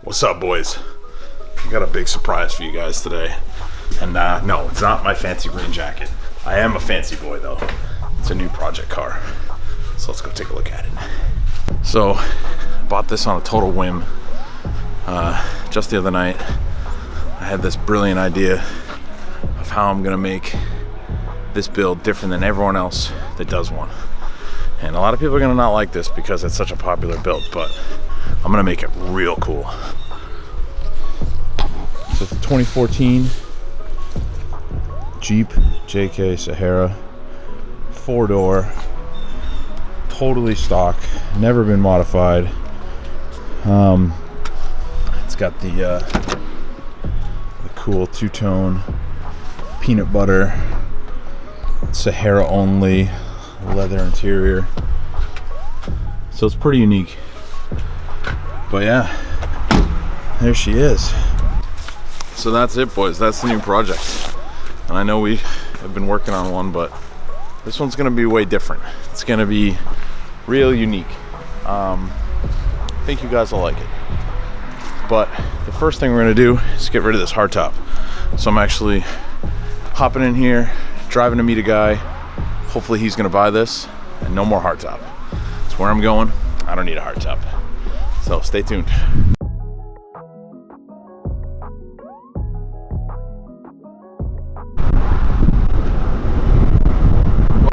What's up, boys? I got a big surprise for you guys today. And no, it's not my fancy green jacket. I am a fancy boy though. It's a new project car. So let's go take a look at it. So, I bought this on a total whim. Just the other night, I had this brilliant idea of how I'm gonna make this build different than everyone else that does one. And a lot of people are gonna not like this because it's such a popular build, but I'm gonna make it real cool. So it's a 2014 Jeep JK Sahara, 4-door, totally stock, never been modified. It's got the cool two-tone peanut butter Sahara only leather interior, so it's pretty unique. But yeah, there she is. So that's it, boys. That's the new project. And I know we have been working on one, but this one's gonna be way different. It's gonna be real unique. I think you guys will like it. But the first thing we're gonna do is get rid of this hardtop. So I'm actually hopping in here, driving to meet a guy. Hopefully he's gonna buy this, and no more hardtop. That's where I'm going. I don't need a hardtop. So stay tuned.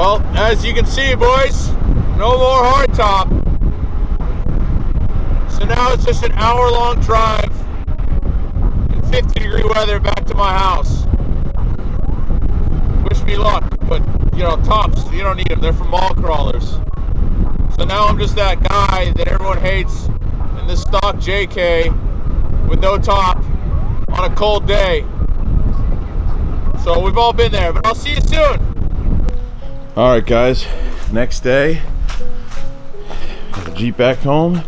Well, as you can see, boys, no more hardtop. So now it's just an hour-long drive in 50-degree weather back to my house. Wish me luck, but you know, tops, you don't need them. They're for mall crawlers. So now I'm just that guy that everyone hates in this stock JK with no top on a cold day. So we've all been there, but I'll see you soon. All right, guys, next day, got the Jeep back home.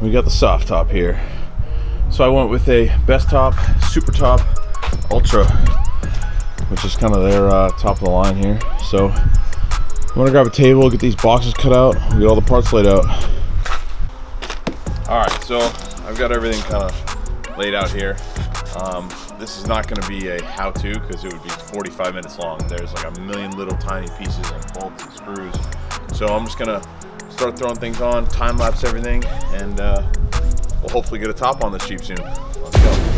We got the soft top here. So I went with a Bestop Supertop Ultra, which is kind of their top of the line here. So I'm gonna grab a table, get these boxes cut out, get all the parts laid out. All right, so I've got everything kind of laid out here. This is not gonna be a how-to because it would be 45 minutes long. There's like a million little tiny pieces and bolts and screws. So I'm just gonna start throwing things on, time-lapse everything, and we'll hopefully get a top on this Jeep soon. Let's go.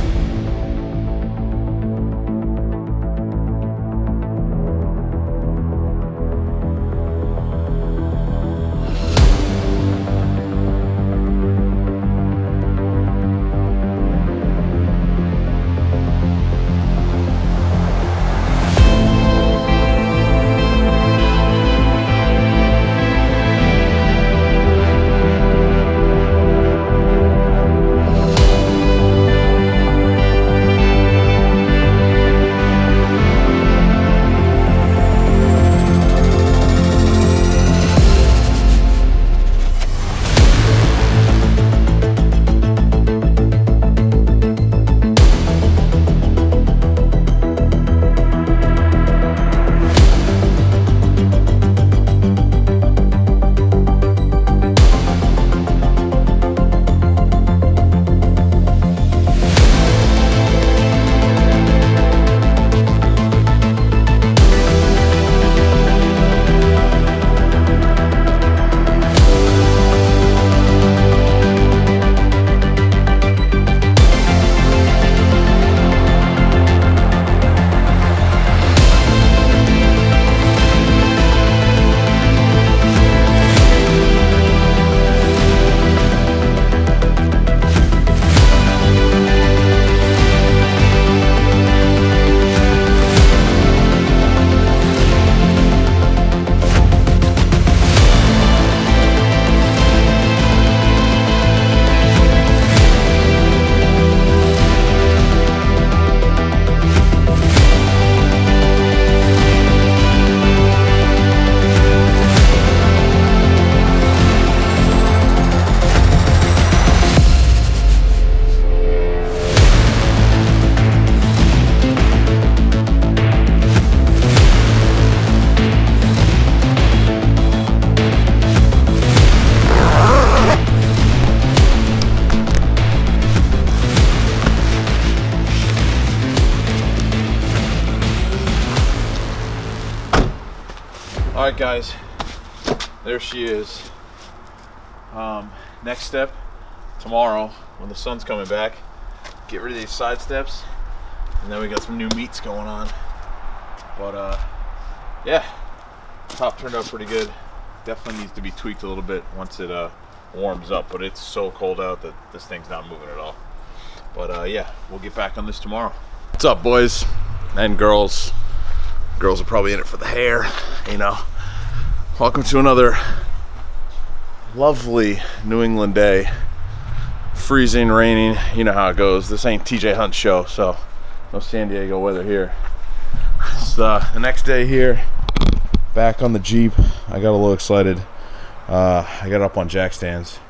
Alright guys, there she is. Next step, tomorrow when the sun's coming back, get rid of these side steps, and then we got some new meats going on. But yeah, top turned out pretty good. Definitely needs to be tweaked a little bit once it warms up, but it's so cold out that this thing's not moving at all. But yeah, we'll get back on this tomorrow. What's up, boys and girls? Girls are probably in it for the hair, you know. Welcome to another lovely New England day. Freezing, raining, you know how it goes. This ain't TJ Hunt's show, so no San Diego weather here. It's the next day here, back on the Jeep. I got a little excited. I got up on jack stands.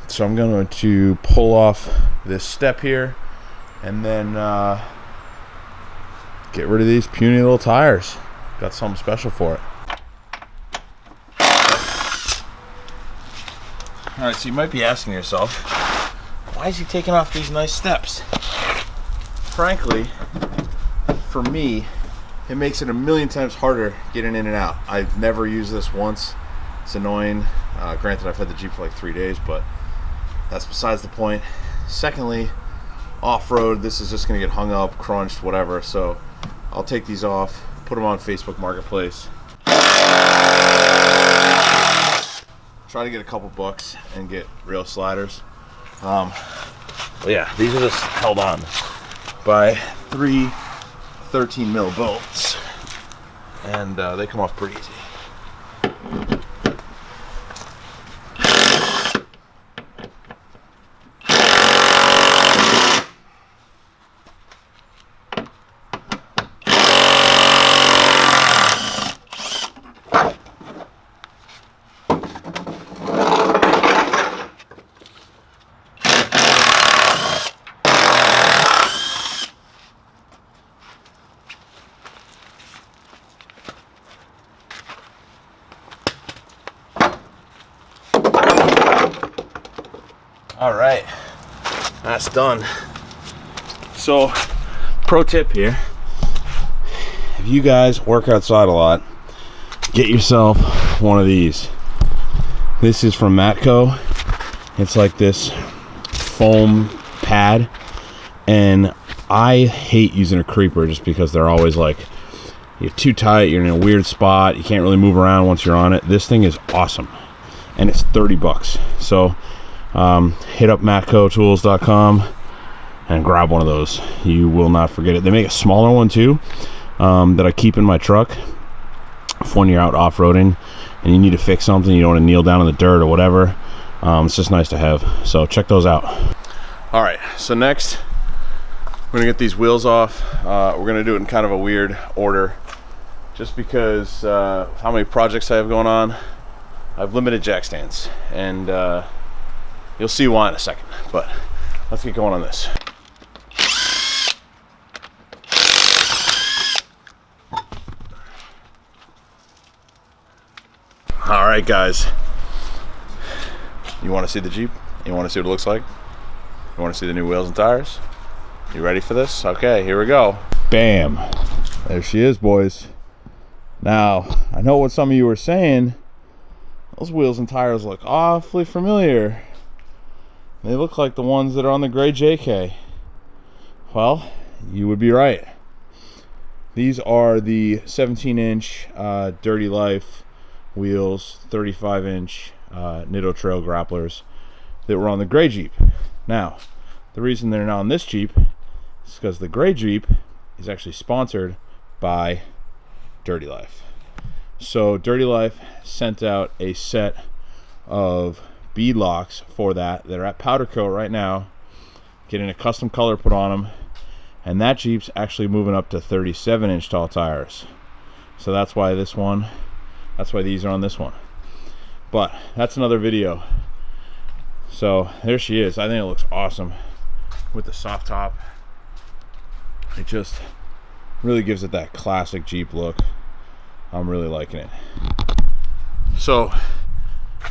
So I'm going to pull off this step here and then get rid of these puny little tires. Got something special for it. Alright, so you might be asking yourself, why is he taking off these nice steps? Frankly, for me, it makes it a million times harder getting in and out. I've never used this once. It's annoying. Granted, I've had the Jeep for like 3 days, but that's besides the point. Secondly, off-road, this is just going to get hung up, crunched, whatever. So I'll take these off, put them on Facebook Marketplace. Try to get a couple bucks and get real sliders. But yeah, these are just held on by 3 13 mil bolts, and they come off pretty easy. All right, that's done. So, pro tip here, if you guys work outside a lot, get yourself one of these. This is from Matco. It's like this foam pad, and I hate using a creeper just because they're always like, you're too tight, you're in a weird spot, you can't really move around once you're on it. This thing is awesome, and it's 30 bucks. So hit up matcotools.com and grab one of those. You will not forget it. They make a smaller one too, that I keep in my truck for when you're out off-roading and you need to fix something, you don't want to kneel down in the dirt or whatever. It's just nice to have, so check those out. All right, so next we're gonna get these wheels off. We're gonna do it in kind of a weird order just because how many projects I have going on. I have limited jack stands, and you'll see why in a second, but let's get going on this. All right, guys. You want to see the Jeep? You want to see what it looks like? You want to see the new wheels and tires? You ready for this? Okay, here we go. Bam. There she is, boys. Now, I know what some of you were saying. Those wheels and tires look awfully familiar. They look like the ones that are on the gray JK. Well, you would be right. These are the 17-inch Dirty Life wheels, 35-inch Nitto Trail grapplers that were on the gray Jeep. Now, the reason they're not on this Jeep is because the gray Jeep is actually sponsored by Dirty Life. So Dirty Life sent out a set of bead locks for that. They're at powder coat right now, getting a custom color put on them, and that Jeep's actually moving up to 37-inch tall tires. So that's why these are on this one. But that's another video. So there she is. I think it looks awesome with the soft top. It just really gives it that classic Jeep look. I'm really liking it. So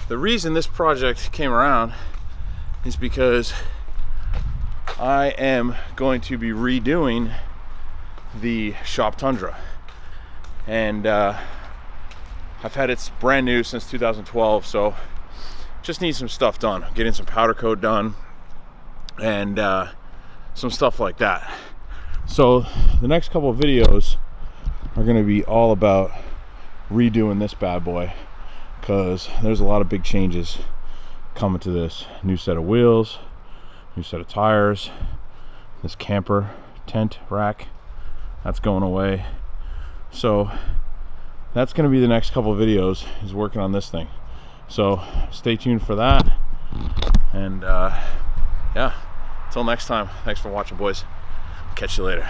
the reason this project came around is because I am going to be redoing the shop Tundra, and I've had it brand new since 2012, so just need some stuff done. Getting some powder coat done and some stuff like that. So the next couple of videos are going to be all about redoing this bad boy, because there's a lot of big changes coming to this. New set of wheels, new set of tires, this camper tent rack, that's going away. So that's going to be the next couple of videos, is working on this thing. So stay tuned for that. And yeah, until next time, thanks for watching, boys. Catch you later.